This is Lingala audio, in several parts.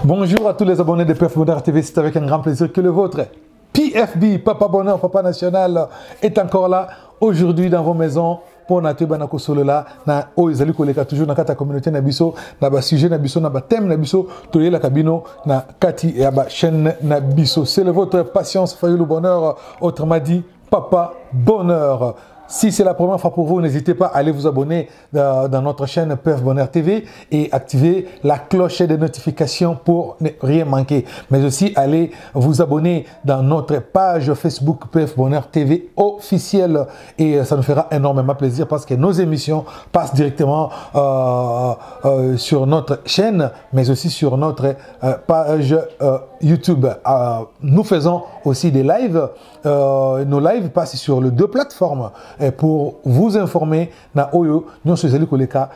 Bonjour à tous les abonnés de PF Bonheur TV, c'est avec un grand plaisir que le vôtre, PFB, Papa Bonheur, Papa National, est encore là aujourd'hui dans vos maisons pour naté banako solo là na oizali koleka toujours na kata communauté na biso na ba sujet na biso na ba thème na biso toyé la cabino na kati ya ba chaîne na biso. C'est le votre patience Fayulu Bonheur, autrement dit Papa Bonheur. Si c'est la première fois pour vous, n'hésitez pas à aller vous abonner dans notre chaîne PF Bonheur TV et activer la cloche de notification pour ne rien manquer. Mais aussi, allez vous abonner dans notre page Facebook PF Bonheur TV officielle et ça nous fera énormément plaisir parce que nos émissions passent directement sur notre chaîne, mais aussi sur notre page YouTube. Nous faisons aussi des lives. Nos lives passent sur les deux plateformes pour vous informer na oyo nyon sozali koleka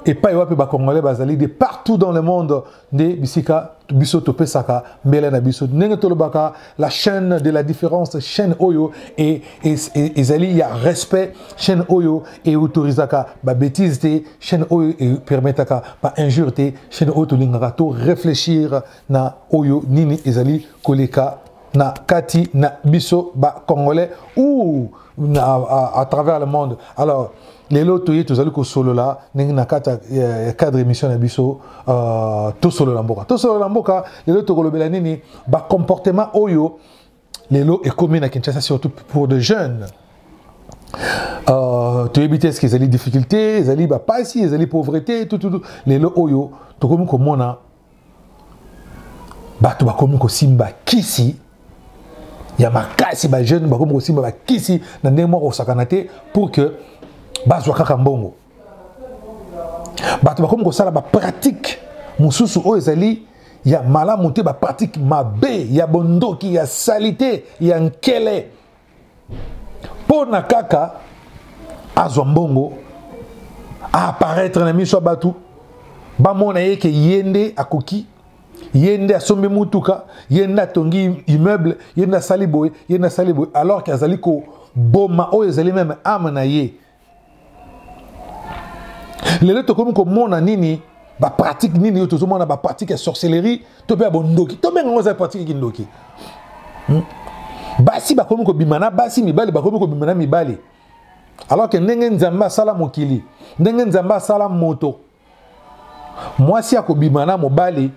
et pas yope ba congolais bazali de partout dans le monde de bisika biso topesaka mbele na biso nenge tolobaka la chaîne de la différence chaîne oyo et ezali ya respect chaîne oyo et autorisaka ba bêtise te chaîne oyo et permetaka ba injure te chaîne oyo tolingaka to réfléchir na oyo nini ezali koleka na kati na biso ba congolais ou à travers le monde. Alors les lots tous allez ko solo là na kata cadre émission na biso to solo lamboka les lots ko lobela nini ba comportement oyo les lots est commun à Kinshasa surtout pour de jeunes. Tu éviter ce qu'ils allaient difficultés, ils allaient pas ici, ils allaient pauvreté tout les lots oyo to comme komona ba to ba comme ko simba kisi. Il y a ma casse, les jeunes, comme aussi ma kisi, dans des mois au sakanate pour que bazwaka kambongo. Bato comme ça la pratique, mususu o ezali, il y a malamuté ba pratique mabe, il y a bondoki, il y a salité, il y a nkele. Pour na kaka azwambongo apparaître na miso batu, ba mona yeke yende akoki. Yende asombe mutuka, yende tongi immeuble, yende saliboy, alors qu'azali ko boma o ezali même amana ye. Les to comme mona nini ba pratique nini yo to mona ba pratique sorcellerie, to be bondoki, to be ngoza pratique kindoki. Basi ba comme ko bimana basi mibali ba comme ko bimana mibali. Alors que ndenge nzamba sala mokili, ndenge nzamba sala moto. Moi si akobimana mobali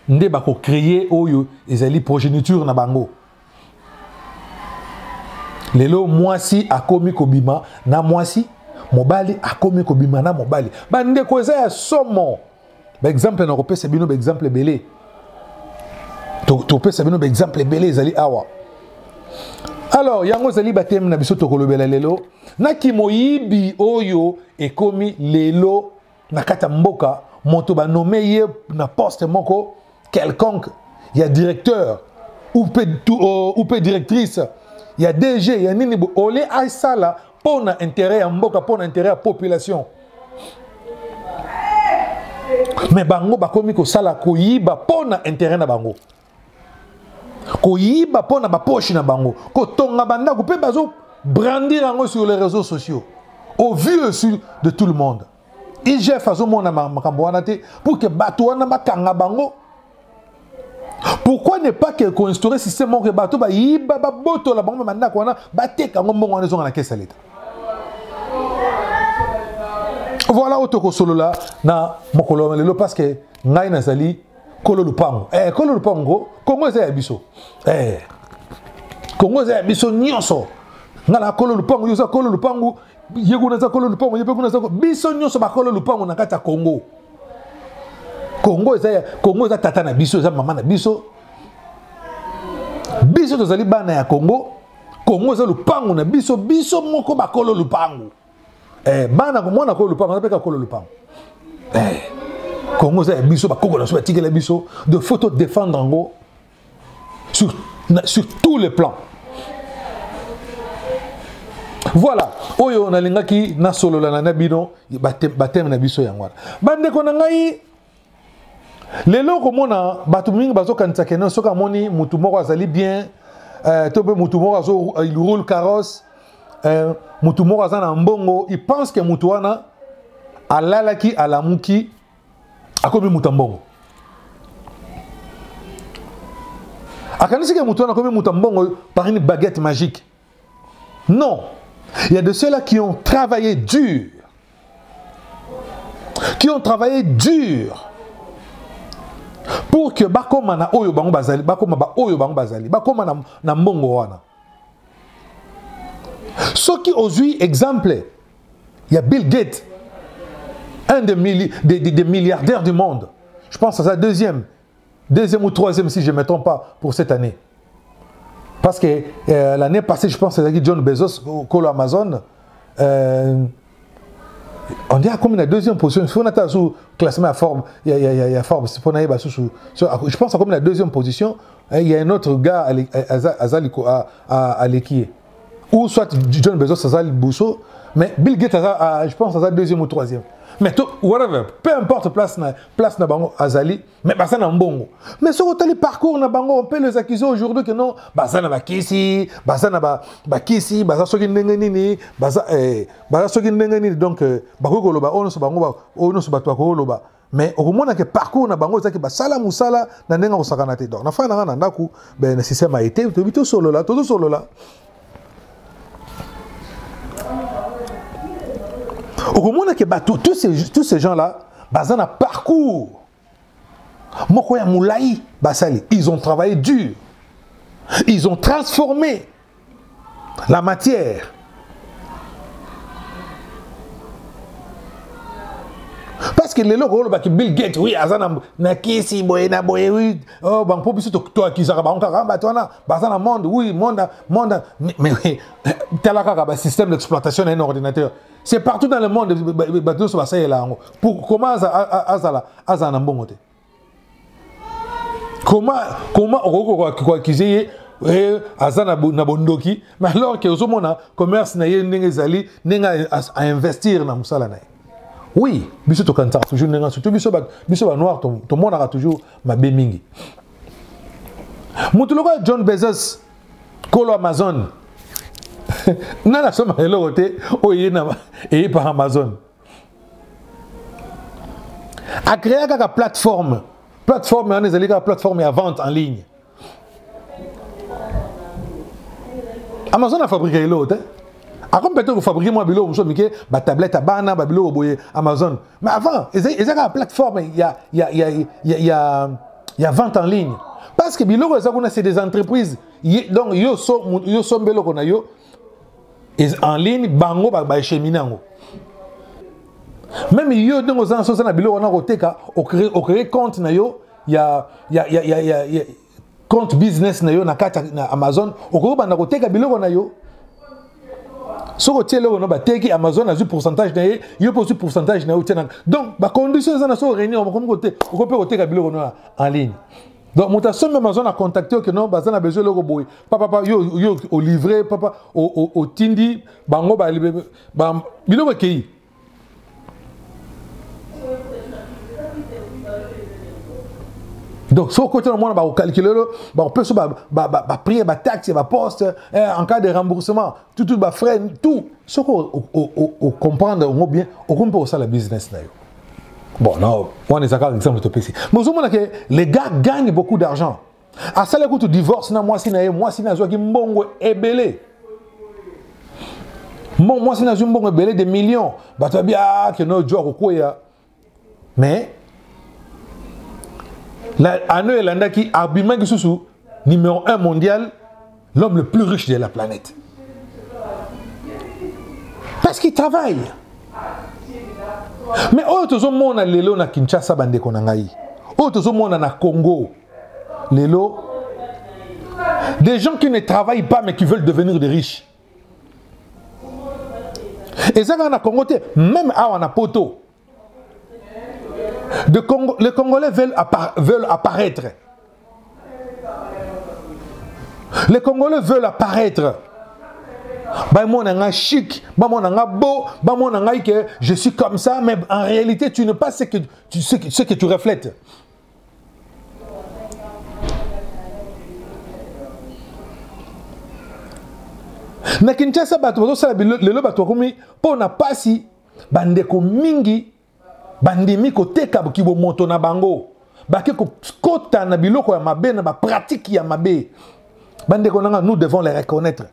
nde bako créer oyo ezali progéniture na bango lelo mwasi akomi kobima na mwasi mobali akomi kobima na mobali bande ko eza ya somo ba exemple na kopesa bino ba exemple belé to pesa bino ba exemple belé ezali awa. Alors yango ezali batem na biso to kolobela lelo na kimoyibi oyo ekomi lelo na kata mboka moto ba nommé ye na poste moko quelconque, il y a directeur ou peut directrice, il y a DG, il y a nini olé aïsala pour l'intérêt à mboka, pour l'intérêt à la population. Mais bango bakomi ko sala ko yiba pour l'intérêt na bango. Ko yiba pour na ba poche na bango. Ko tonga banda ko pe bazo brandir ango sur les réseaux sociaux. Au vu de tout le monde. IGF fazo mona makambo wana te pour que bato wana bakanga bango. Pourquoi ne pas qu'on instaure un système où bateau ba yiba ba boto la bango manda kwana ba teka ngombo ngwana zonga na kesa leta. Voilà auto solo là na mokolo lelo parce que ngai nazali kolo lupango. Kolo lupango Congo za biso. Congo za biso nyonso. Ngala kolo lupango yosa kolo lupango yeguna za kolo lupango yepekuna za biso nyonso ba kolo lupango na kata Congo. Congo eza tata na biso eza mama na biso biso tozali bana ya Congo eza lupango na biso moko bakolo lupango bana ko mwana ko lupango napeka kolo lupango Congo eza biso bakoko na so batikela biso de photo défendre ngo sur tous les plans. Voilà oyo na lingaki na solo la na bino batem na biso yangwana bande ko na ngai lelo komona bato mingi bazokanisa keno soka moni mutu moko azali bien to be mutu moko azo il roule carrosse mutu moko azana mbongo il pense que mutu wana alalaki alamuki akomi mutu mbongo Akanisi ke mutu na komi mutambongo par une baguette magique. Non. Il y a de ceux-là qui ont travaillé dur. Qui ont travaillé dur. Pour que bakoma na oyo bango bazali, bakoma ba oyo bango bazali, bakoma na mbongo wana. Ceux qui osent exemple, il y a Bill Gates, un des milliardaires du monde. Je pense à sa deuxième ou troisième si je ne me trompe pas pour cette année. Parce que l'année passée, je pense que c'est John Bezos, Colo Amazon, on dit comme une deuxième position. Si on a sous classement à Forbes, il y a Forbes, je pense comme la deuxième position, il y a un autre gars à l'équipe. Ou soit John Bezos, Azali Bousso, mais Bill Gates, je pense, à deuxième ou troisième. Mais tout, whatever, peu importe place na bango Azali, mais ça na mbongo. Mais sur le parcours na bango, on peut les accuser aujourd'hui que non, ça na bakisi, ça na bakisi, ça soki ndengeni, ça soki ndengeni, donc bakoko loba, ono so bango, ono so batwa ko loba. Mais au moins que parcours na bango zaki ba sala musala na ndenga osakana te donc. Na fa na ndaku, ben système a été, to solo là, tout solo là. Au moment où tous ces gens-là, ils ont parcours. Mokoya Moulaï, ils ont travaillé dur. Ils ont transformé la matière. Parce que les locaux, Bill Gates, oui, Azana, Nakisi, Boyena, Boye, oui, oh, ban pobisu toi qui zara ban karamba, toi na, bazana monde, oui, monde, mais oui, tel système d'exploitation d'un ordinateur. C'est partout dans le monde, bateau sur la là. Pour comment Azana Mbongote? Comment quoi qu'ils Azana Nabondoki, mais alors que au monde commerce na yengezali, nenga à investir na musala na. Oui, biso to kanta toujours nenga surtout biso ba noir ton monde aura toujours ma bemingi. Mutuloko John Bezos, Colo Amazon. Nana soma le côté et par Amazon. A créé une plateforme on est allé plateforme à vente en ligne. Amazon a fabriqué l'autre. A comme peut-être fabriquer moi bilo on que ba tablette à bana ba bilo boye Amazon. Mais avant, ils ont une plateforme il y a vente en ligne. Parce que bilo c'est des entreprises donc yo so mbelo kona yo en ligne, bango ba cheminango. Même yo dans aux anciens na bilo on a roteka au créer compte na yo ya compte business na yo na kata na Amazon au ko ba na roteka bilo na yo so ko tiele on ba teki Amazon a du pourcentage na yo pour du pourcentage na yo tena donc ba conditions ça na so réunion comme côté ko peut roteka bilo en ligne. Donc, mon tasson Amazon a contacté que non, bazan a besoin de l'oboy. Papa, yo au livret, papa, au tindi, bango ba bilo kei. Donc, sur le côté de moi, on calcule, on peut prier, taxe, poste, en cas de remboursement, tout, frais, tout. Ce qu'on comprendre bien, on comprend ça le business. Bon, non, on est d'accord avec ça, mais au moins que les gars gagnent beaucoup d'argent. À ça, le coup, tu divorces, moi, si je mbongo ebele. Moi, si je mbongo ebele des millions, bah, tu vas bien que nos joueurs au quoi. Mais, l'année Elanda qui a numéro 1 mondial, l'homme le plus riche de la planète. Parce qu'il travaille. Mais autres monde na lelo na Kinshasa bande konangai. Autres monde na Congo. Lelo des gens qui ne travaillent pas mais qui veulent devenir des riches. Et ça dans Congo même à na poto. Les Congolais veulent apparaître. Les Congolais veulent apparaître. Chic, beau, que je suis comme ça, mais en réalité, tu n'es pas ce que tu reflètes. Na Kinshasa, le bato komi, pour na pasi, bandeko mingi, bandimi kote kabo kibo moto na bango. bake kota na biloko ya mabe na ba pratique ya mabe. Bande konanga, nous devons les reconnaître.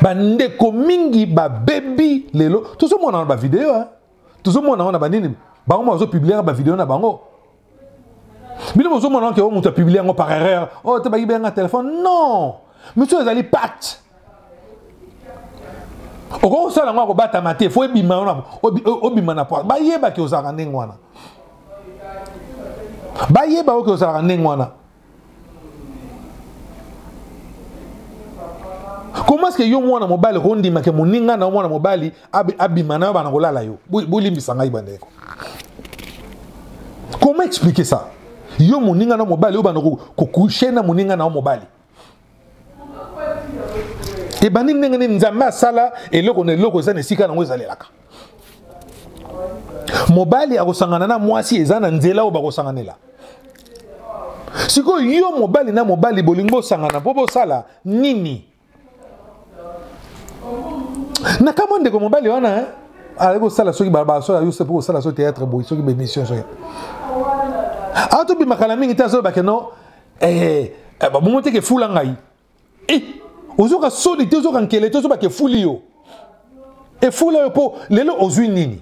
Bande komingi ba baby lelo. Tout ce monde a ba vidéo hein. Tout ce monde a ba nini. Ba on va publier ba vidéo na bango. Bino mozo monde que on muta publier ngo par erreur. Oh te ba yibe nga téléphone. Non. Monsieur ezali pacte. Oko sala ngo ko bata maté fo ebima na obima na poa. Ba yeba ki ozaka ndengwana. Ba yeba o ki ozaka ndengwana. Comment est-ce que yo mwana mobali rondi make moninga na mwana mobali abima na bana kolala yo. Bolimbisa ngai bandeko. Comment expliquer ça? Yo moninga na mobali yo bana ko coucher na moninga na mobali. Et bani ndenge nzamba sala eloko na eloko za nesika na ngweza lelaka. Mobali akosangana na mwasi eza na nzela o bakosanganela. Siko yo mobali na mobali bolingo sangana po sala nini? Na kama ndeko mobali wana hein? Aleko sala soki ba so yo se pour sala so théâtre boy soki be mission so. Auto bi makala mingi tazo ba keno ba monte ke fula ngai. Ozoka solité ozoka nkele tozo ba ke fuli yo. E fula yo po lelo ozwi nini?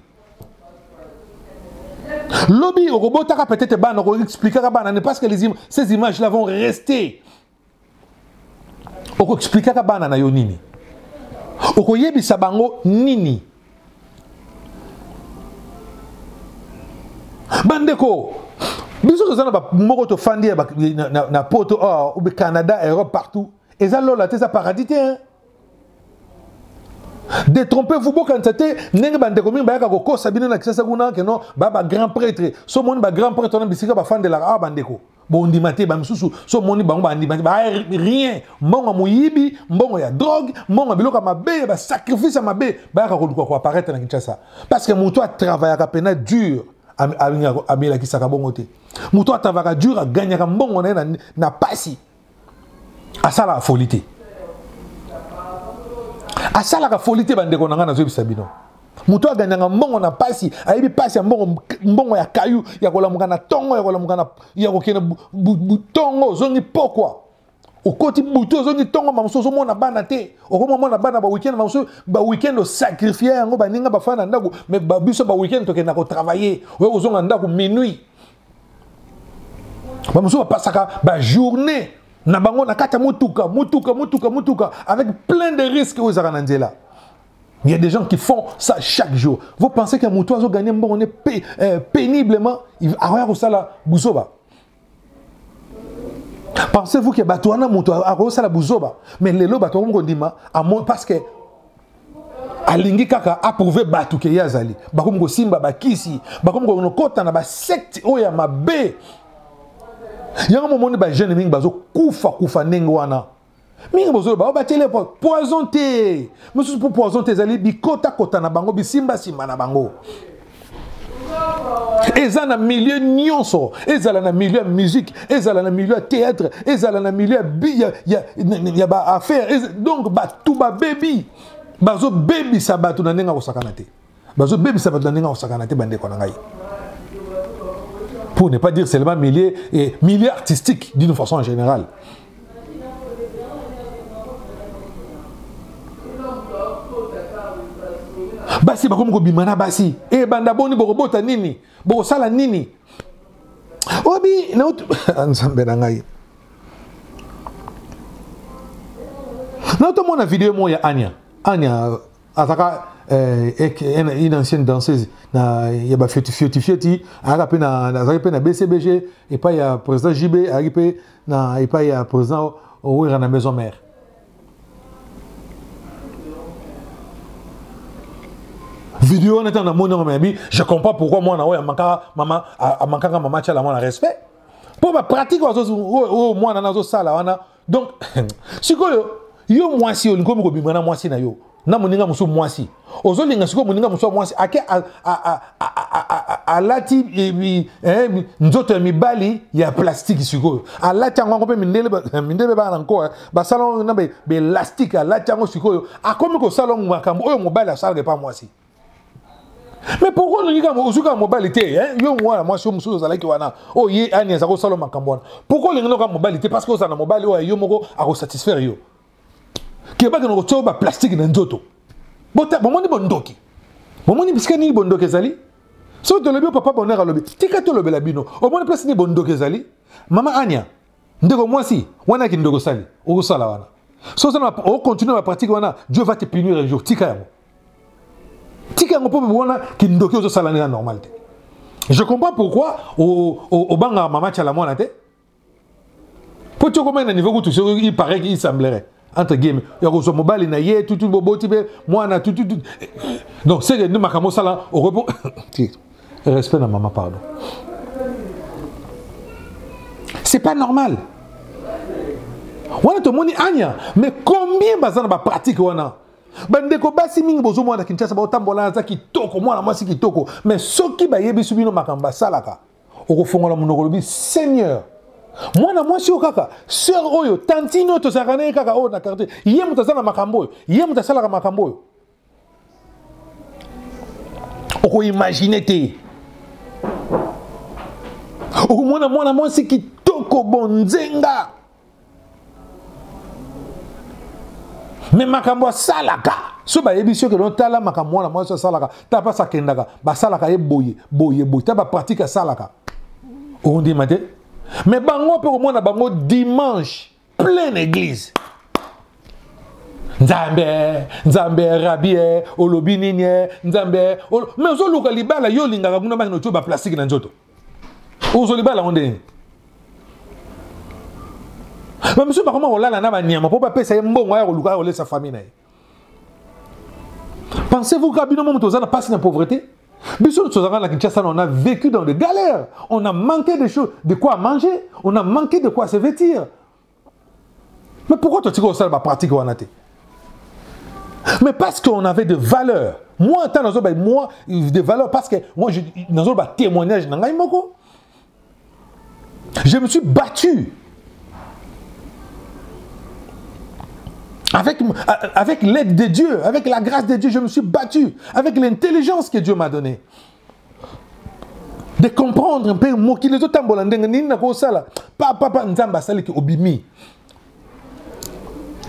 Lobby okobotaka peut-être bana ko expliquer bana parce que ces images là vont rester. Oko expliquer bana na yo nini? Oko yebisa bango nini? Bandeko biso tozana ba moko to fandi na poto au Canada, Europe partout. Et ça là c'est paradis hein. Détrompez-vous beaucoup quand c'était nenge bande comme ba ko sabine na kisa kuna que non baba grand prêtre so moni ba grand prêtre na bisika ba fan de la bandeko bondi maté ba msusu so moni bango ba ndimati ba rien mbongo muyibi mbongo ya drogue mbongo biloka mabe ba sacrifice mabe ba ko apparaître na Kinshasa parce que muto a travaillé à pena dur a bila kisaka bongo te muto a travaillé dur a gagner mbongo na pasi à ça la folie. À ça la folie bandeko nanga na zo bisabino. Muto aganyanga mbongo na pasi, ayibi pasi ya mbongo ya kayu ya kolamuka na tongo ya kolamuka na ya kokena butongo zongi pokwa. Okoti buto zongi tongo mamusoso mona bana te. Okoma mona bana ba weekend mamuso ba weekend o sacrifier yango baninga bafana ndako mais ba biso ba weekend tokenda ko travailler. We ozonga ndako minuit. Mamuso pasaka ba journée na bango na kata mutuka avec plein de risques aux Aranandela. Il y a des gens qui font ça chaque jour. Vous pensez qu'un mouton a gagné bon, on est péniblement, il va ça la bouzoba. Pensez-vous que Batouana mouton a ça la bouzoba, mais les lots bateau on dit parce que Alingi kaka approuvé Batou ke yazali. Bakum go simba bakisi, bakum go no kota na ba secte oya mabe. Yanga momoni ba jeune mingi bazo kufa ndenge wana. Mingi bozo ba batele poison te. Musu pour poison te zali bikota kota na bango bisimba na bango. Eza na milieu nyonso, ezala na milieu musique, ezala na milieu théâtre, ezala na milieu ya ba affaire, donc ba tout ba baby. Bazo baby sabatu na nenga osakana te. Bazo baby sabatu na nenga osakana te bande ko na ngai. Pour ne pas dire seulement milieu et milieu artistique d'une façon générale. Basi bakomo ko bimana basi e banda boni bokobota nini bokosala nini obi na nzambe na ngai na to mona vidéo mo ya Anya ataka une ancienne danseuse na ya ba fioti arape na BCBG et pas ya président JB arape na et pas ya président Ouira na maison mère. Vidéo n'étant dans mon nom, je comprends pourquoi moi, maman, tu as mon respect. Pour ma pratique, moi, dans salle, donc, si yo moi si on comme bimana moi si na yo, na moninga muso moi si. Ozolinga siko moninga muso moi si. Ake alati nzoto mibali ya plastique siko. Alati ngo pe mindele ba encore ba salon na be elastique alati ngo siko. Akomi ko salon makambo oyo mobali asala pas moi si. Mais pourquoi le gars ozuka mobilité hein yo moi je suis musuzo zalaki wana oh ye ani za ko sala makambo. Pourquoi le gars mobilité parce que ça na mobile oh yo moko a ko satisfaire yo. Ke ba que no tso ba plastique na nzoto. Bota bon moni bondoki. Bon moni biska ni bondoki ezali. So to lobi papa bonheur lobi. Tika to lobi la bino. Au moins place ni bondoki ezali. Mama Anya. Ndeko moi si wana ki ndoko sali. O sala wana. So ça on continue la pratique wana Dieu va te punir un jour. Tika yango. Tika yango po wana ki ndoki ozo sala na normalité. Je comprends pourquoi au banga mama tchala mwana te. Pour tu comment un niveau où il paraît qu'il semblerait entre guillemets il y a mobile na ye tout boboti be moi na tout donc c'est que nous makamo sala au repos respect na maman pardon c'est pas normal wana to moni anya mais combien bazana ba pratique wana bandeko basi mingi bozo mwana Kinshasa ba otambola za kitoko mwana mwasi kitoko mais soki ba yebi subino makamba salaka okofongola munoko lobi Seigneur mwana mwasi okaka sœur oyo tantino to sakane kaka o na quartier ye mutazana makambo ye mutasala ka makambo oko imaginer te oko mwana mwasi kitoko bonzenga mais makambo salaka so ba yebisio ke don tala makambo mwana mwasi salaka ta pas sakendaka ba salaka ye boye ta ba pratique salaka on dit mate. Mais bango peut au moins bango dimanche pleine église. Nzambe rabie olobi ninye nzambe mais zo luka libala yo lingaka kuna bana no ba plastique na nzoto. Ozo libala onde. Mais monsieur ba comment olala na ba nyama po ba pesa mbongo ya luka ole sa famille na. Pensez-vous qu'abino mo mutozana passe na pauvreté? On a vécu dans des galères. On a manqué de choses, de quoi manger. On a manqué de quoi se vêtir. Mais pourquoi toi tu as ça pratique ou mais parce qu'on avait des valeurs. Moi, moi, des valeurs parce que moi, je dans un témoignage, je me suis battu. Avec l'aide de Dieu, avec la grâce de Dieu, je me suis battu. Avec l'intelligence que Dieu m'a donnée. De comprendre un peu, moi qui les autres papa, nzamba sali ki obimi.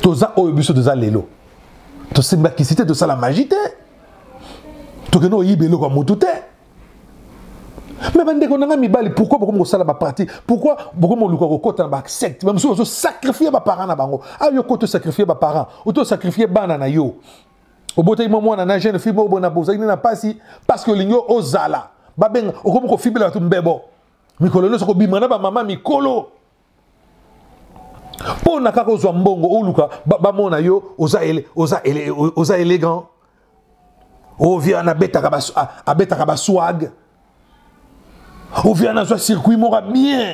Toza oyobiso toza lelo. To semba ki cité de ça la magie te. To keno yibelo kwa motute. Mais bandeko nanga mibali pourquoi beaucoup sala ba parti pourquoi beaucoup mo luka ko kota ba secte même so sacrifier ba parents na bango ah yo ko to sacrifier ba parents ou to sacrifier bana na yo obote mo na jeune fille mo bona boza ni na pasi parce que lingo ozala ba benga ko ko fibela to mbebo mikolo no so ko bimana ba mama mikolo po na kako zo mbongo o luka ba mona yo oza élégant o vient na beta ka ba swag. Ou vient dans un circuit mora bien.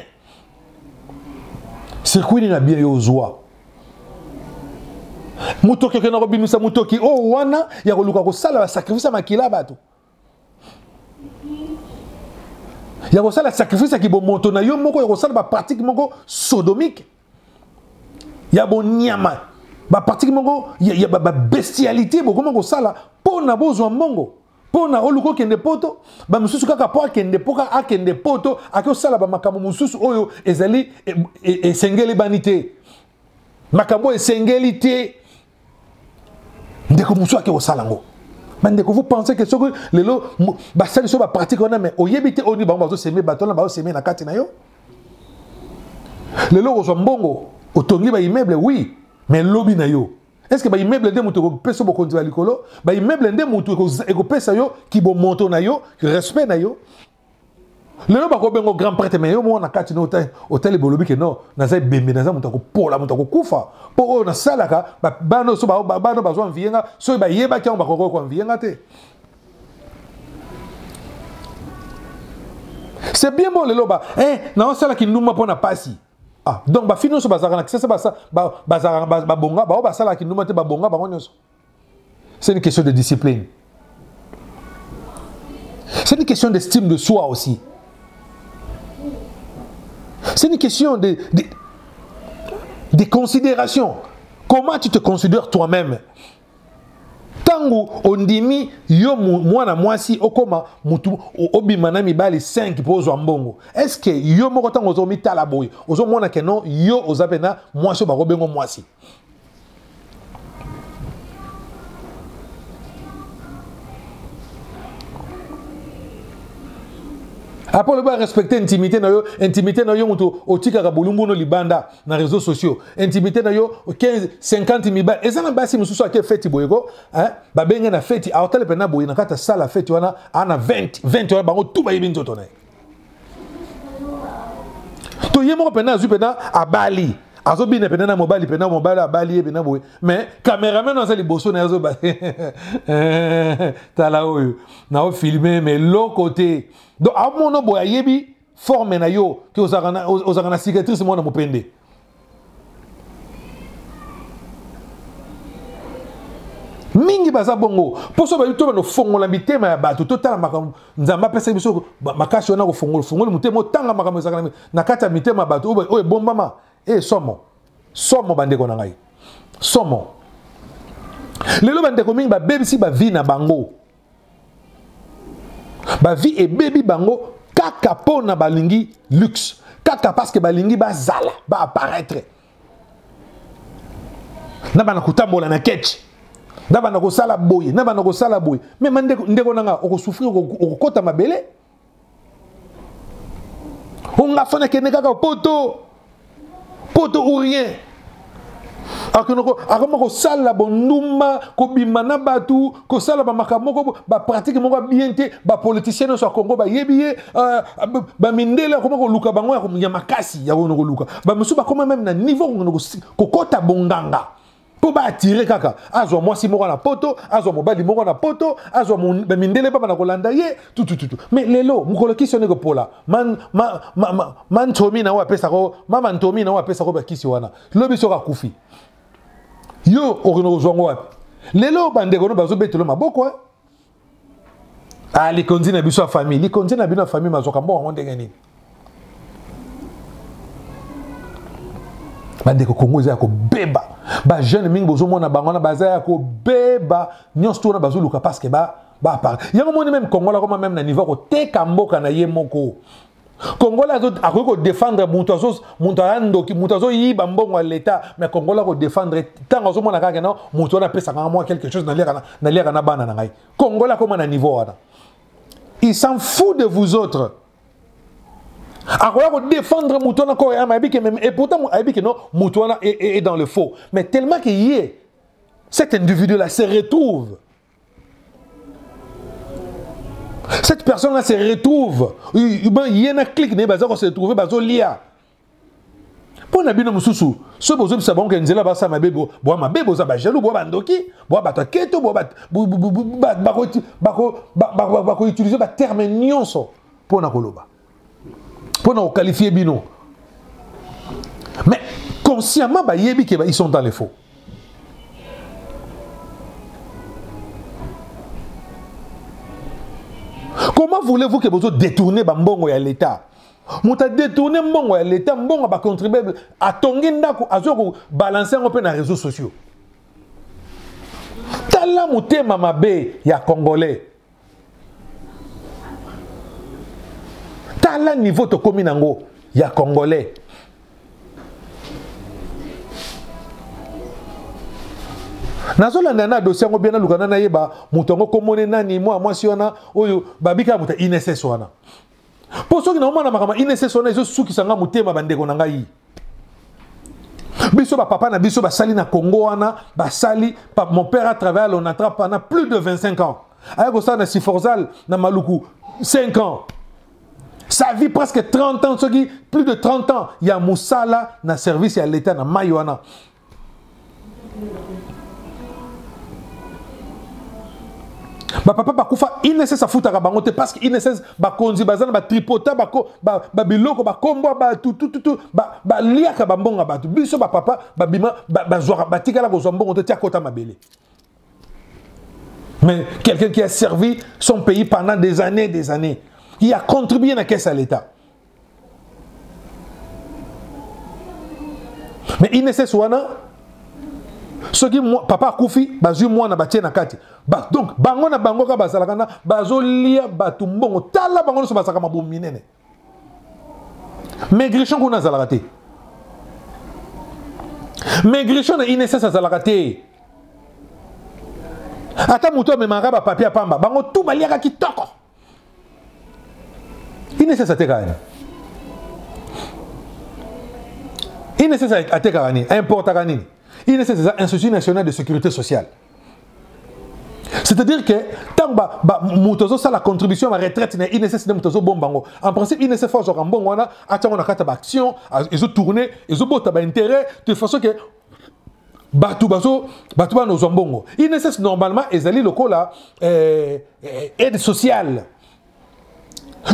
Circuit n'a bien yo joie. Mutoki ke na robinisa mutoki oh wana ya koluka ko sala sacrifice makila bato. Ya ko sala sacrifice ki bo moto na yo moko ya ko sala ba pratique moko sodomique. Ya bo nyama. Ba pratique moko ya ba bestialité bo comment ko sala po na bozo mbongo. Pona oluko kende poto ba mususu kaka po akende poka akende poto akosala ba makambo mususu oyo ezali esengeli banité makambo esengeli te ndeko mususu ake osala ngo bandeko vous pensez que ce que lelo ba sali so ba pratique on a mais oyebite oni ba bazo semer baton ba semer na kati na yo lelo ozo mbongo otongi ba immeuble oui mais lobi na yo. Est-ce que ba immeuble de mutu ko peso bo konti balikolo ba immeuble de mutu ko pesa yo ki bo monto na yo respect na yo lelo ba ko bengo grand prêtre mais yo mo na kati no hôtel bolobi ke non na za bembe na za mutu ko pola mutu ko kufa po na salaka ba no so ba no bazwa mvienga so ba yeba ki on ba ko mvienga te. C'est bien bon lelo ba na on sala ki nduma pona pasi. Ah, donc, bah, finalement, c'est une question de discipline. C'est une question d'estime de soi aussi. C'est une question de considération. Comment tu te considères toi-même? tangu ondimi yo mwana mwasi okoma mutu obimana mibali 5 pozo mbongo. Est-ce que yo moko tango ozo mitala boy ozo mona ke non yo ozapena mwasi ba robengo mwasi. Après, le ba respecter intimité na yo muto otika ka bulumbu no libanda na réseaux sociaux. Intimité na yo 15 50 miba. Et ça na basi mususu ake feti boyego, hein? Ba benga na feti, a hôtel pena boy na kata sala feti wana ana 20 wana bango tout ba yebi nzoto na. To yemo pena zu pena abali. Azo bine pena na mobali abali pena boy. Mais caméraman na za liboso na azo ba. Tala oyo. Na o filmer mais l'autre côté. Donc, à mon nom, yebi forme na yo que osagana cicatrice moi na mopende. Mingi baza bongo. Pour ça ba yuto no fongola mitema ya bato totala makam nzamba pesa biso makashi ona ko fongola mutema tanga makam osagana na kata mitema bato oye bombama somo bandeko na ngai. Somo. Lelo bandeko mingi ba bebisi ba vie na bango. Ba vie et baby bango kaka pona balingi luxe kaka parce que balingi ba zala ba apparaître na bana kutambola na ketch na bana ko sala boy mais ndeko nanga oko souffrir oko kota mabele on nga fana kene kaka poto ou rien. Akomoko sala bonduma ko bimana batu ko sala ba makamoko ba pratique moko bien te ba politicien so Congo ba yebiye ba mindela komoko luka bango ya makasi ya ko luka ba musu ba koma même na niveau ko kota bonganga po ba attirer kaka azwa mwasi moko na poto azwa mobali moko na poto azwa ba mindele ba na kolanda ye tout mais lelo mukolo kisone ko pola man tomi na wa pesa ko mama ntomi na wa pesa ko ba kisi wana lobi so ka kufi. Yo orino zongo wapi lelo bandeko no bazo betelo maboko li konzi na biso famille li konzi na bino famille mazoka mbongo ndenge nini bandeko Kongo za ko beba ba jeune mingi bozo mona bango na baza ya ko beba nyonso to na bazo luka parce que ba par yango moni même Kongo la comme même na niveau ko teka mboka na ye moko Congola a ko défendre Moutazo yiba mbongo à l'état mais Congola ko défendre tant ozo mona kaka non muto na pesa moi quelque chose na lera na bana na ngai Congola comme na niveau wana il s'en fout de vous autres a ko défendre muto na ko et pourtant non muto na est dans le faux mais tellement que yé cet individu là se retrouve. Cette personne-là se retrouve. Il y a un clic, il se retrouve, il y a pour nabino mususu so bozo bisa bonke nzela ba sa mabebo bo mabebo za ba jaloux bo bandoki bo ba keto bo ba ko utiliser ba terme nyonso pour na koloba pour na qualifier bino mais consciemment ba yebi ke ils sont dans les faux. Comment voulez-vous que vous détournez mbongo ya l'État? Vous détourné mbongo ya l'État, mbongo va contribuer à tongi ndako azoko balancer un peu dans les réseaux sociaux. Tala mutema mabe ya Congolais. Tala niveau to komi nango ya Congolais. Nazolanda na dossier ngo bien na lukana na yeba mutongo komone nani moi si wana oyo babika muta INSS wana po soki na omana makama INSS wana ezo suki sanga mutema bandeko na ngai biso ba papa na biso ba sali na Congo wana ba sali mon père a travaillé on attrape pendant plus de 25 ans ayako ça na Siforzal na Maluku 5 ans sa vie presque 30 ans soki plus de 30 ans il y a musala na service à l'état na Maywana. Ba papa ba kufa INSS a futa bango te parce que INSS ba konzi bazana ba tripota ba biloko ba kombo ba tout ba liaka ba mbonga ba biso ba papa ba bima ba zwa ba tikala ko mbongo te tia kota mabele. Mais quelqu'un qui a servi son pays pendant des années qui a contribué à la caisse à l'État. Mais INSS wana Ce qui papa Koufi, bazu moi na batie na kati. Donc bango na bango ka bazalaka na bazolia batu mbongo tala bango no so basaka mabomu minene. Maigrichon kuna zalaka te. Maigrichon na INSS zalaka te. Ata muto me manga ba papier pamba bango tout baliaka kitoko. INSS ateka ni. INSS ateka ni, importa ni. INSS c'est l'Institut national de sécurité sociale. C'est-à-dire que tant que la contribution à la retraite, INSS en principe, INSS faut un bon wana, attends on a quatre actions, ils ont tourné, ils ont beaucoup d'intérêt de façon que batu nos zombongo. INSS normalement ils allaient local là aide sociale.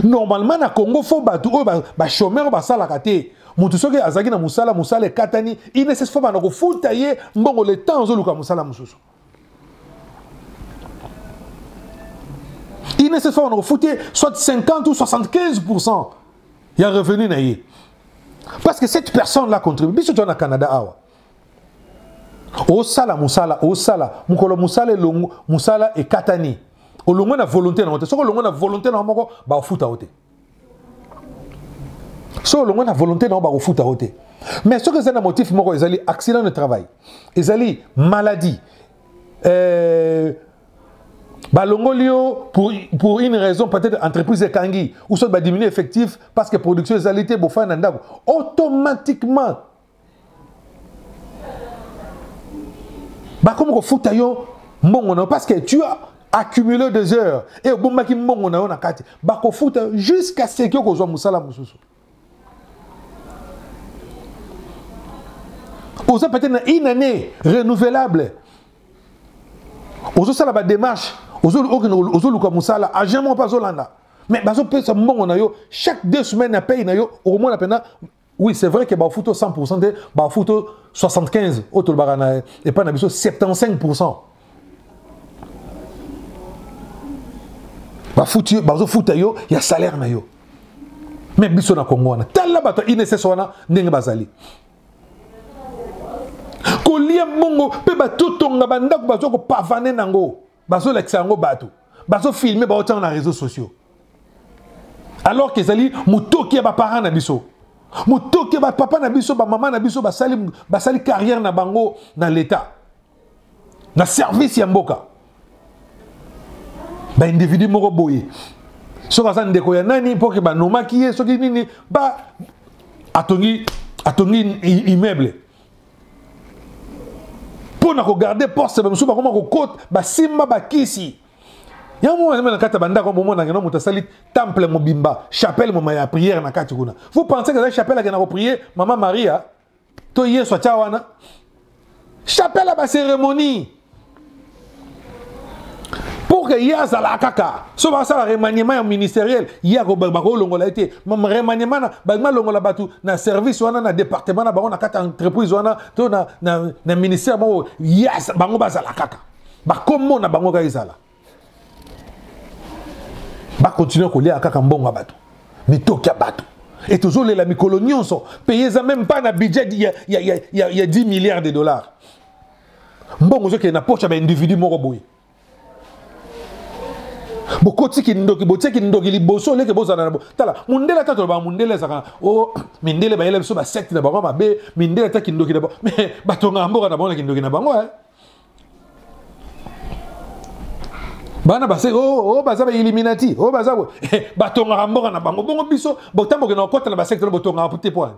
Normalement na Congo faut batu ba chômeur ba sala kate. Mutu soki azaki na musala katani INSS faut ba na ko futa ye mbongo le temps zo luka musala mususu. INSS faut na futer soit 50 ou 75%. Il y a revenu na ye. Parce que cette personne là contribue biso to na Canada awa. O sala mukolo musala longo musala e katani. O longo na volonté na ote. Soko longo na volonté na moko ba futa ote. So le monde a volonté non ba foot à côté. Mais ce que c'est un motif moko ils allaient accident de travail. Ils allaient maladie. Balongolio pour une raison peut-être entreprise de Kangi ou soit ba diminuer effectif parce que production ils allaient bofa nanda automatiquement. Ba comme ko foot ayo mbongo parce que tu as accumulé des heures et au bon maki mbongo na na kati ba ko foot jusqu'à ce que ko zo musala mususu. Vous avez peut-être une année renouvelable. Vous avez la démarche. Vous avez à jamais pas Zolanda. Mais chaque 2 semaines, à paye au moins la peine. Oui, c'est vrai que vous avez 100%, vous avez 75%, et pas 75%. Vous avez il y a salaire. Mais vous avez un Congo. Tel là, INSS, bazali. Kolia mongo pe bato tonga bandako bazo ko pavaner nango bazo l'exango bato bazo filmer ba autant na réseaux sociaux alors que zali mutoki ba parents na biso mutoki ba papa na biso ba maman na biso basali carrière na bango na l'état na service ya mboka ba individu moko boye soka za ndeko ya nani pour que ba nomaki ye soki nini ba atongi immeuble pour nous regarder poste même sous comment on côte ba simba ba kisi ya mo na kata banda ko mo na ngeno mutasali temple mobimba chapelle mo ya prière na kati kuna vous pensez que la chapelle a na prier maman Maria to yeso chawana chapelle ba cérémonie pour que y a la kaka so ba ça remaniement ministériel y a ko ba ko longola été mam remaniement na ba longola batu na service wana na département na ba na kata entreprise wana to na ministère mo yes bango ba la kaka ba komo na bango ka izala ba continuer ko lia kaka mbongo batu mitoki ya batu et toujours les mikolo nyonso payer ça même pas na budget il y a 10 milliards de dollars mbongo zo ke na poche ba individu moko boy bokoti ki ndoki boteki ndoki liboso leke bozana na tala mundela tato ba mundela saka o mindele ba yele so ba secte na bango mabe mindela taki ndoki na ba mais batonga mboka na bango ki ndoki na bango bana base baza ba illuminati baza batonga mboka na bango bongo biso botambo ke na kota na ba secte na botonga puté point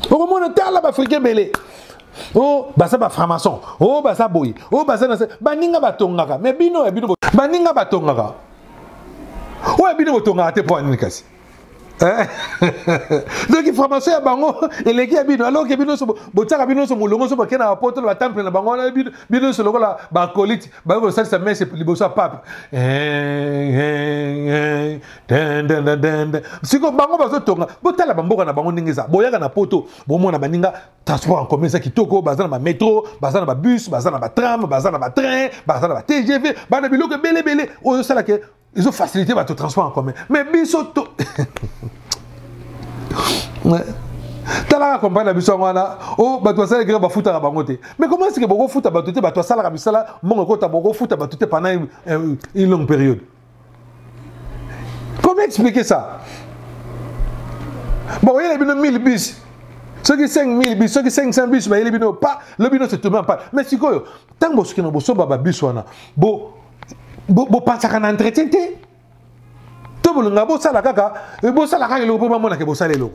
o mona tala ba africain belé basa ba franc-maçon basa boy basa na baninga batongaka mais bino baninga batongaka bino botonga te point ni kasi donc il franc-maçon ya bango eleki ya bino alors que bino so botaka bino so molongo so bakena apoto ba temple na bango bino so lokola ba colite ba ko salisa messe liboso pape siko bango bazo tonga botala bamboka na bango ndingeza boyaka na poto bomona baninga transport en commun ça kitoko baza na ba métro baza na ba bus baza na ba tram baza na ba train baza na ba TGV bana biloko belé oyo sala ke ils ont facilité votre transport en commun mais biso to Tala compagnie la biso wana oh bato sala gré ba futa ba ngote. Mais comment est-ce que boko futa bato te bato sala ka bisala mongo kota boko futa bato te pendant une longue période. Comment expliquer ça? Bon, il y a les 1000 bis. Ceux qui 5000 bis, ceux qui 500 bis, il y a les pas le bino se tourne en pas. Mais si quoi tant que ce boso baba bis wana bo pensa qu'on entretien te. To bolunga bo sala kaka, bo sala kaka le po mona ke bo sala lo.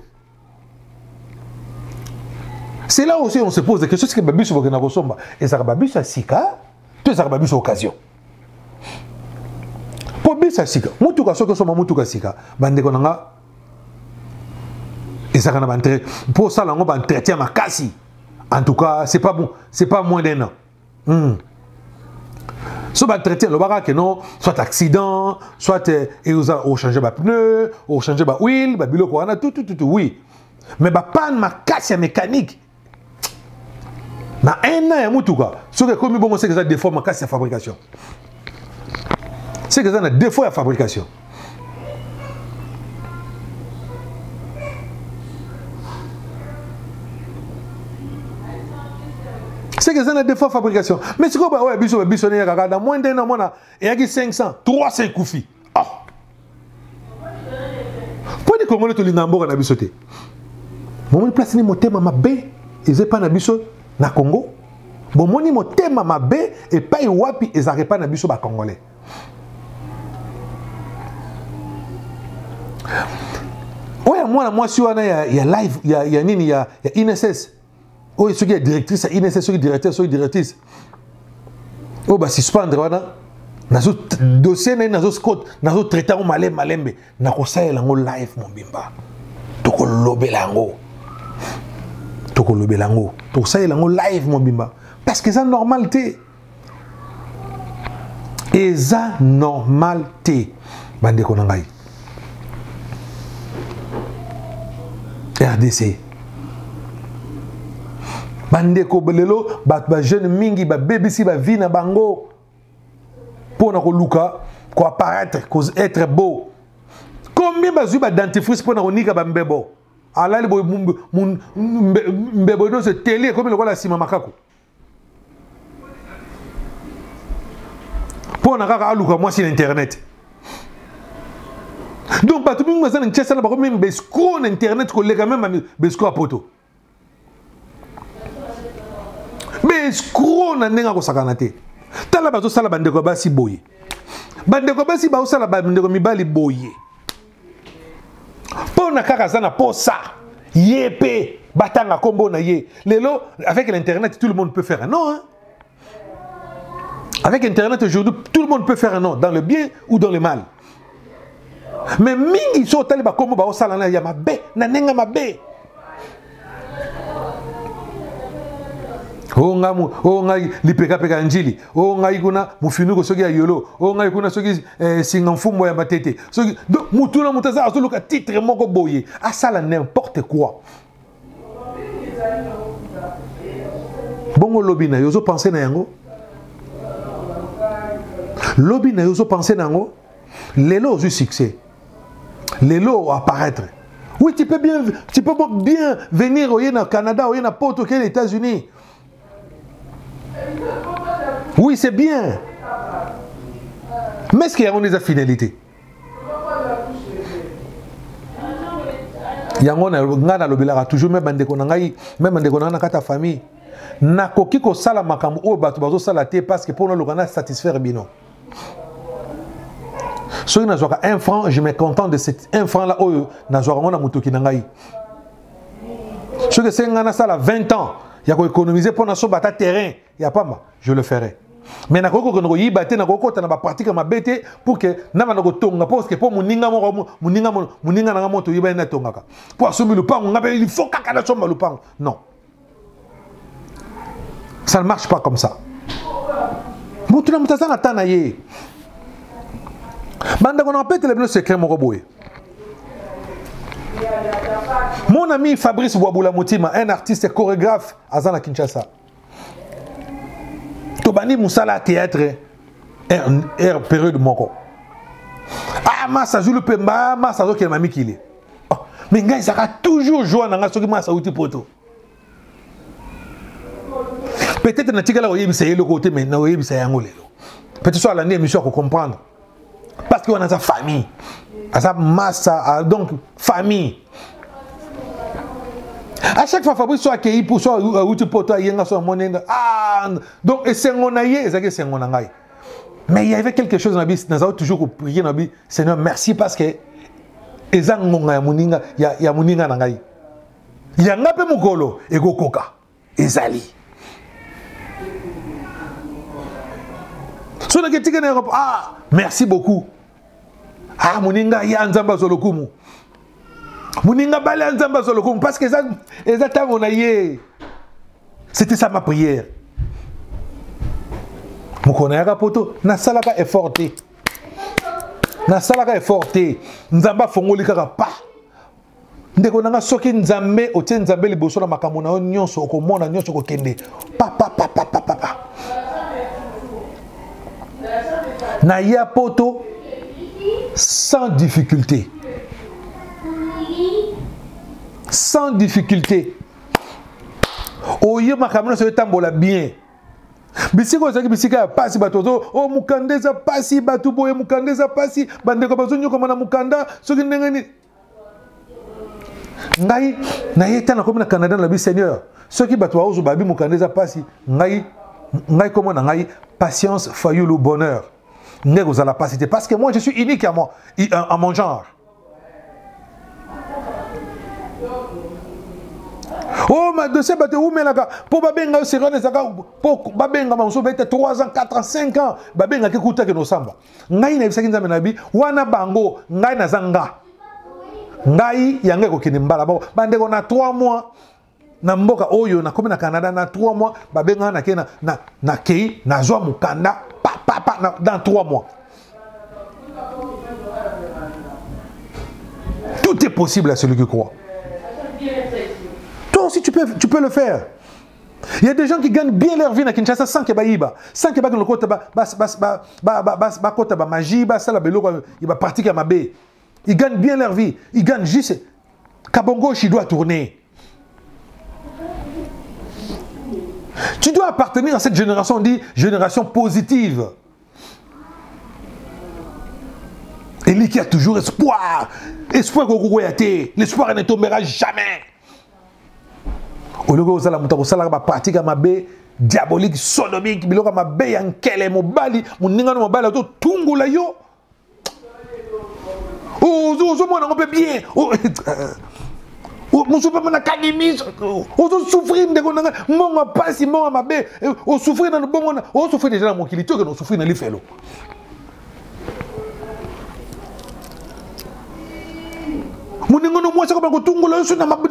C'est là aussi on se pose des questions que babiso bokena kosomba et ça babiso sika, to ça babiso occasion. Pour bisa sika, mutuka soko soma mutuka sika, bande konanga et ça kana bantre pour ça là on va entretien makasi. En tout cas, c'est pas bon, c'est pas moins d'un an. So ba entretien le baka que non, soit accident, soit au changer ba pneu, au changer ba huile, ba biloko wana tout oui. Mais ba panne makasi mécanique. Na un an ya mutuka, ce que comme bon c'est que ça défaut makasi à fabrication. C'est que ça a défaut à fabrication. C'est que ça a défaut à fabrication. Mais c'est quoi ouais biso dans moins d'un an mona et y a 500, 300 koufi. Ah. Pour les Congolais to lingambo na biso te. Mon place ni motema mabe, ils pas na biso na Congo. Bon moni motema mabe et pas wapi ils pas na biso ba Congolais. Ouais, moi, si on a live, il y a nini, il y a INSS. Oh, ceux qui est directrice, INSS, ceux qui directeur, ceux qui directrice. Oh, bah, si suspendre, voilà. Nazo dossier, nazo scot, nazo traitant malembe. Nako sa elango live, mon bimba. Toko lobe lango. Toko sa elango live, mon bimba. Parce que ça normalité. Et ça normalité. Bande konangai. RDC. Bande ko belelo ba jeune mingi ba bébé ba vie na bango pour na ko luka ko apparaître ko être beau. Combien ba zu ba dentifrice pour na ko nika ba mbebo. Ala li boy mbebo do se télé comme le la sima makako. Pour na kaka aluka moi sur internet. Donc, tout le monde a même bescro internet collègue même bescro à poto. Bescro na nenga ko sakanate. Tala bazo sala bande ko basi boye. Bande ko basi ba sala bande ko mibali boye. Pona kaka sana posa. Yépé batanga kombo na ye. Lelo avec l'internet tout le monde peut faire un non hein. Avec internet aujourd'hui tout le monde peut faire un non dans le bien ou dans le mal. Mais mingi so tali ba kombo ba osala na ya mabe na nenga mabe. O ngai lipeka peka njili. O ngai kuna mufinuko soki ya yolo. O ngai kuna soki singa mfumbo ya batete. Soki donc mutuna mutaza azoluka titre moko boye. Asala n'importe quoi. Bongo lobby na yozo penser na yango. Lobby na yozo penser na yango. Lelo au succès. Lelo apparaître. Oui, tu peux bien venir au Canada, au n'importe aux États-Unis. Oui, c'est bien. Mais est-ce qu'il y a des finalités? Il y a toujours même dans ta famille. Na koki ko sala makambo o bato bazo sala te parce que pour nous le satisfaire bino. Si je n'ai 1 franc, je me contente de cet 1 franc là. Si je n'ai pas 20 ans, il y a économiser pour un terrain. Il n'y a pas moi, je le ferai. Mais je vais pratique ma bête pour que parce que pour moninga pour assommer le pan, il faut que le pan. Non. Ça ne marche pas comme ça. Mon ami Fabrice Wabula Moutima, un artiste et chorégraphe à Zana Kinshasa. Tobani Moussala théâtre et période moko. Ah, ma ça joue le pemba, ma ça joue quel mami qu'il est. Mais ngai sera toujours joie dans ce qui m'a sauté poto. Peut-être na tika la oyebi c'est le côté mais na oyebi c'est yango lelo. Peut-être soit l'année émission pour comprendre. Parce qu'on a sa famille. À sa masse donc famille. À chaque fois Fabrice soit accueilli pour soit outil poto yenga soit monenda. Ah donc et c'est on aïe, c'est on ngai. Mais il y avait quelque chose dans la vie, nous avons toujours prié dans la vie, Seigneur, merci parce que ezangonga ya muninga ya muninga na ngai. Ya ngape mukolo ego koka. Ezali. So na ketika na Europe, ah, merci beaucoup. Ah, muninga ya nzamba zolokumu. Muninga bale nzamba zolokumu parce que ezata monaye. C'était ça ma prière. Mukona yaka poto na salaka efforté. Na salaka efforté. Nzamba fongoli kaka pa. Ndeko nanga soki nzambe otie nzambe liboso na makambo na nyonso okomona nyonso kokende. Pa. Na ya poto sans difficulté. Sans difficulté. Oye makambo so etambola bien. Bisiko zaki bisika pasi batozo o mukandeza pasi batu boye mukandeza pasi bandeko bazonyo koma na mukanda soki ndengeni ngai na yeta na komi na Canada na bi Seigneur soki batu ozo babi mukandeza pasi ngai comme na ngai patience fayulu bonheur nego za la pasité parce que moi je suis unique à moi à mon genre. Oh, ma dossier bate où mais là pour babenga au sérieux nezaka pour babenga ma bete 3 ans 4 ans 5 ans babenga ke kuta ke no samba ngai na bisaki nzambe na bi wana bango ngai na zanga ngai yange ko kini mbala ba bandeko na 3 mois na mboka oyo na komi na Canada na 3 mois babenga na ke na kei na zwa mukanda pa dans 3 mois. Tout est possible à celui qui croit. Toi aussi, tu peux le faire. Il y a des gens qui gagnent bien leur vie à Kinshasa sans que baïba, sans que le côté magie, il va pratiquer ma baie. Ils gagnent bien leur vie. Ils gagnent juste. Kabongo, il doit tourner. Tu dois appartenir à cette génération, on dit génération positive. Et lui qui a toujours espoir. Espoir l'espoir ne tombera jamais. Au lieu de la pratique diabolique, sodomique, biloka mabe yankele mobali, muninga no mobali to tungula yo. Oh, zo mona on peut bien. Oh, mon souffre na kanimi. Oh, souffrir de konanga, monga pasi monga mabe, oh souffrir dans le bon, oh souffrir déjà dans mon kilito que no souffrir dans les felo. Muninga no mo sa ko tungula yo na mabe.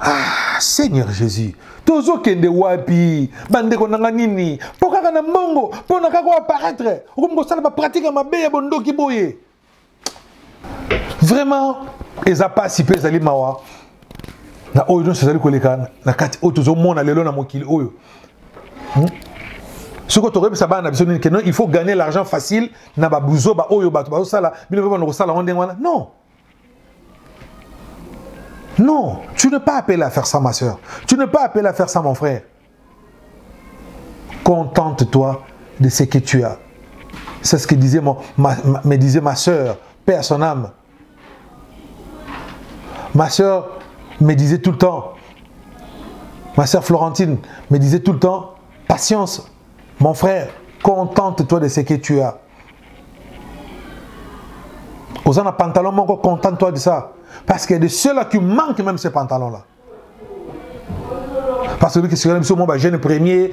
Ah, Seigneur Jésus, tozo kende wapi, bande konanga nini, pokaka na mbongo, pona kako apparaître, okomko sala ba pratique ma be ya bondoki boye. Vraiment, eza pas si pesa li mawa. Na oyo non sezali koleka na kati otozo mona lelo na mokili oyo. Ce que tu aurais pu savoir, il faut gagner l'argent facile, na ba buzo ba oyo ba to sala, bino ba no sala onde wana. Non. Non, tu n'es pas appelé à faire ça, ma soeur. Tu n'es pas appelé à faire ça, mon frère. Contente-toi de ce que tu as. C'est ce que disait me disait ma soeur, paix à son âme. Ma soeur me disait tout le temps, ma soeur Florentine me disait tout le temps, patience, mon frère, contente-toi de ce que tu as. Aux en pantalon, mon corps, contente-toi de ça. Parce qu'il y a de ceux-là qui manquent même ces pantalons-là. Parce que c'est un jeune premier,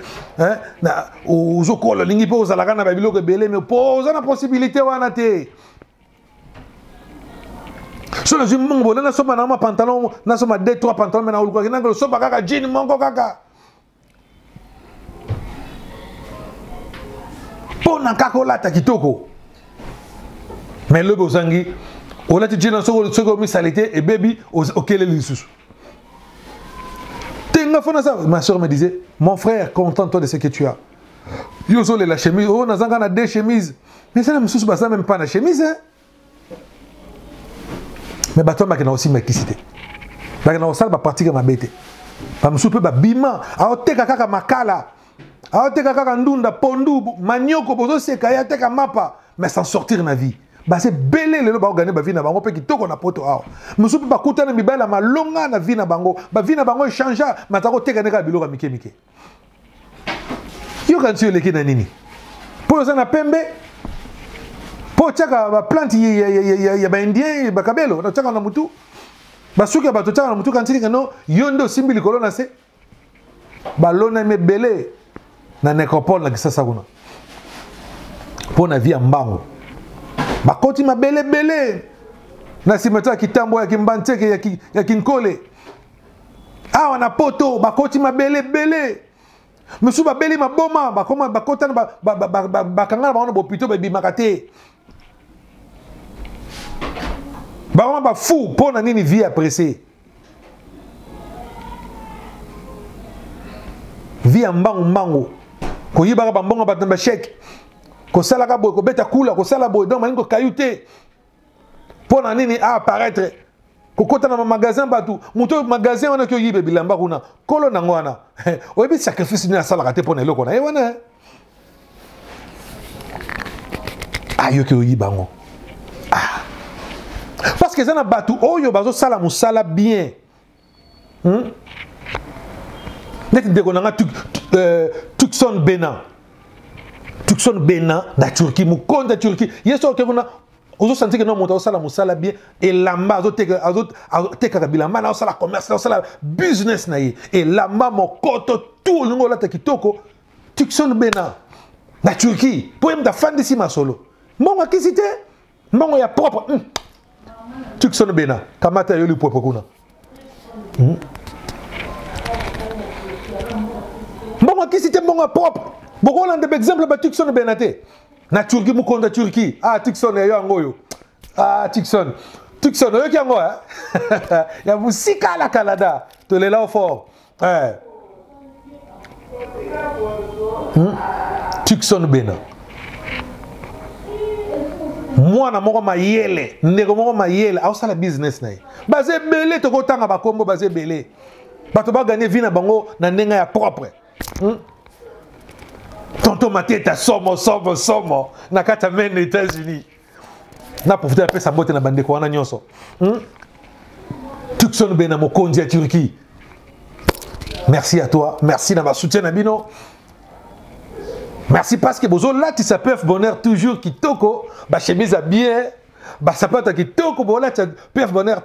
aux écoles, les gens aux alagana, mais pour la possibilité, on a été. Sur les humains, on a un pantalon, on a 2-3 pantalons, mais on a un jean, mon kaka. Pour un kakola, takitoko. Mais le bozangi, on a dit dans ce salité et baby auquel il est. Ma soeur me disait, mon frère, contente-toi de ce que tu as. Yozo la chemise, oh, on a 2 chemises. Mais ça ne me soucie pas même pas la chemise. Hein? mais bato bakena aussi makisité bakena osala ba pratique ma bête ba musupe ba bima aoteka kaka makala aoteka kaka ndunda pondu manioko bozo seka ya teka mapa mais sans sortir na vie ba c'est belé lelo ba organiser ba vie na bango pe kitoko na poto awa musupe ba kutana mibala malonga na vie na bango ba vie na bango échangea matako teka neka biloko mike mike yo kanti yo leki na nini po za na pembe po tchaka ba plante ya ba indien ba kabelo na tchaka na mutu basuki ba tchaka na mutu kanti no yondo simbili kolona se balona me belé na nécropole na kisasa kuna po na vie ya mbango bakoti mabele belé na simeta kitambo ya kimbanteke ya kinkole awa na poto bakoti mabele belé monsieur babeli maboma bakoma bakota bakangala baona bopito bebimaka te bakoma bafu mpona nini vie apressé vie ya mbangu koyibaka bambongo bato na basheke kosalaka boye kobeta kula kosala boye donc malingi kokayu te mpona nini apparaître kokota na magasin bato moto magasin wana kyo yibe bilamba kuna kolo nango wana oyebi sacrifice ni asalaka te mpona eloko na ye wana ayoki oyibango parce que eza na bato oyo bazosala mosala bien ndeti ndeko nanga Tucson Bena na Turquie mokonzi ya Turquie ye so okekuna ozosanti ke no moto azosala mosala bien elamba azotekaka bilamba na azosala commerce na azosala business na ye elamba mokoto tout olingi olata kitoko Tucson Bena na Turquie po ye moto afandisi masolo mbongo akisi te mbongo ya propre Tucson Bena kamata yo lipopo kuna mbongo akisi te mbongo ya propre bokolanda exemple ba Tucson Bena te na Turquie mukonda Turquie Tucson yo yangoyo Tucson oyoki yango ya musika la Canada tolela au fort Tucson Bena mwana moko mayele ndeko moko mayele ausala business na ye baze belé tokotanga bakombo baze belé bato bagane vie na bango na ndenga ya propre tonton Mateta somo na kata mene États-Unis na profiter de sa botte na bandeko wana nyonso Tucson Bena mokonzi ya Turquie merci à toi merci na ba soutien na bino merci parce que bozo là tu s'appelle bonheur toujours kitoko ba chemise à bien ba sapata kitoko bo là tu perf bonheur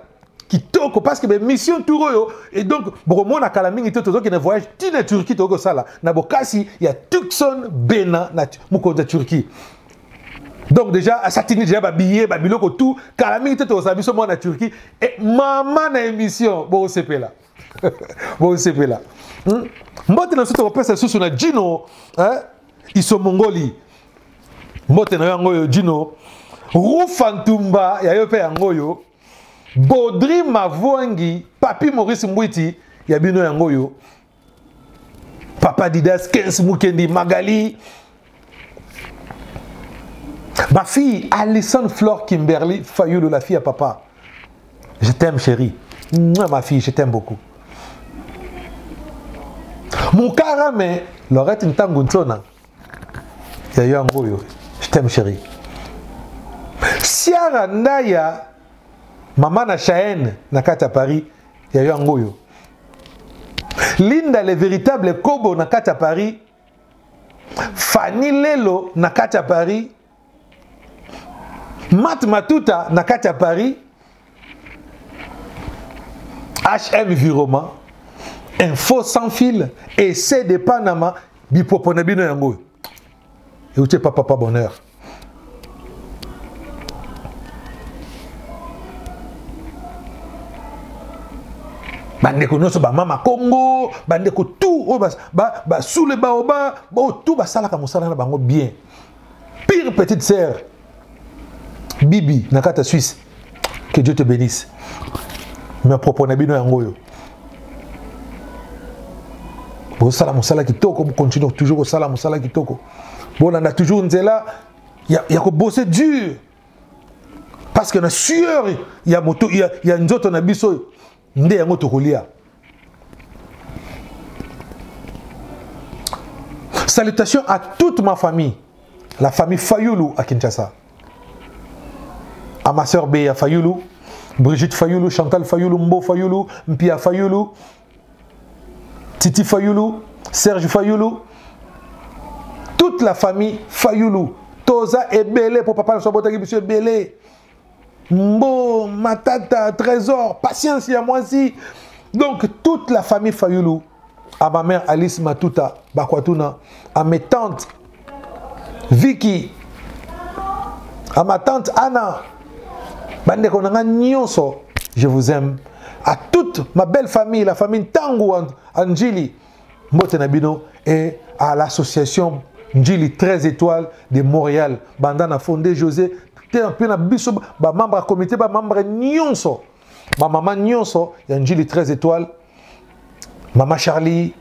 kitoko parce que mission touro et donc bon na kala mingi toto qui ne voyage ti na Turquie toko sala na bokasi ya Tucson Bena na mokonzi Turquie donc déjà à satini déjà ba billet ba biloko tout kala mingi toto sa biso mo na Turquie et maman na émission bo sepela bo sepela mbote na soto pesa susu na Gino ils sont mongoli mbote na yango yo Gino Rufantumba ya yo pe yango yo Baudry Mavwangi, Papi Maurice Mbwiti, Yabino Yangoyo, Papa Didas, 15 Mukendi, Magali, ma fille Alison Flore Kimberly Fayoulou, la fille à papa. Je t'aime chérie. Moi, ma fille, je t'aime beaucoup. Mon carame, Lorette Ntanguntona, Yangoyo, je t'aime chérie. Siara Naya, Maman na Chaen na kata Paris ya yangoyo. Linda le véritable Kobo na kata Paris. Fanny Lelo na kata Paris. Mat Matuta na kata Paris. HM Viroma. Info sans fil. Essai de Panama. Bipopona bino yangoyo. Et où tu es papa bonheur. Bandeko noso ba mama Congo, bandeko tout sous le baoba, tout basalaka mosala na bango bien. Pire petite sœur Bibi nakata Suisse. Que Dieu te bénisse. Me propose bino yangoyo. Bo sala mosala kitoko, bo continue toujours au sala mosala kitoko. Bon on a toujours nzela ya ko bosser dur. Parce que na sueur, il y a une autre nabiso, nde yango tokolia. Salutations à toute ma famille, la famille Fayoulou à Kinshasa. À ma soeur Béa Fayoulou, Brigitte Fayoulou, Chantal Fayoulou, Mbo Fayoulou, Mpia Fayoulou, Titi Fayoulou, Serge Fayoulou, toute la famille Fayoulou. Toza et Belé, pour papa, monsieur Belé. Mbo, Matata, Trésor, Patience, il y a moi aussi. Donc, toute la famille Fayoulou, à ma mère Alice Matuta, Bakwatuna, à mes tantes Vicky, à ma tante Anna, je vous aime. À toute ma belle famille, la famille Tangu Anjili, Motenabino, et à l'association Njili 13 étoiles de Montréal. Bandana fondé José. Ba membre comité, ba membre Nyonso. Ma maman Nyonso, il y a Njili 13 étoiles. Maman Charlie,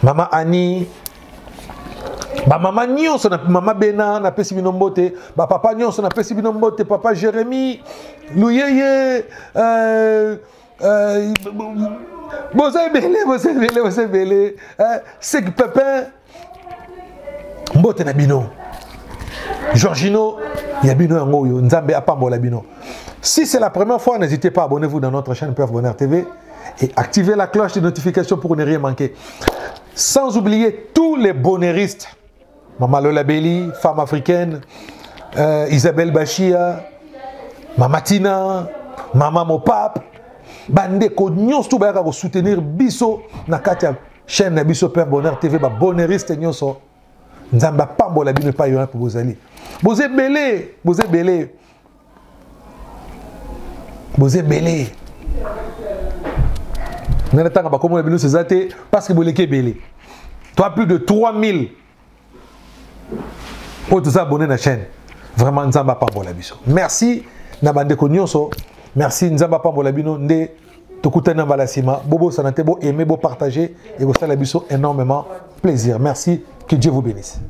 maman Annie, ma maman Nyonso, maman Bena, na pesi binombote, ba papa Nyonso, na pesi binombote, papa Jérémy, Louyeye, Bosé Belé, Sek Pepin, Mbote na bino. Georgino, Yabino Yangoyo, Nzambe Apambo Labino. Si c'est la première fois, n'hésitez pas à abonnez-vous dans notre chaîne PF Bonheur TV et activez la cloche de notification pour ne rien manquer. Sans oublier tous les bonheuristes. Maman Lola Belli, femme africaine, Isabelle Bachia, Maman Tina, Maman Mopap, Bande Nyons tout baya ko soutenir biso na katia chaîne na biso PF Bonheur TV ba bonheuriste nyonso. Nzamba pambo la bino pa yo pour bozali. Bozé belé, bozé belé. Bozé belé. N'attends pas comment la bino se zate parce que boleke belé. Toi plus de 3000 pour tous abonnés à la chaîne. Vraiment Nzamba pambo la biso. Merci na bande ko nyonso. Merci Nzamba pambo la bino nde tokutana balasima. Bobo sanate bo aimer bo partager et bo sala biso énormément plaisir. Merci, que Dieu vous bénisse.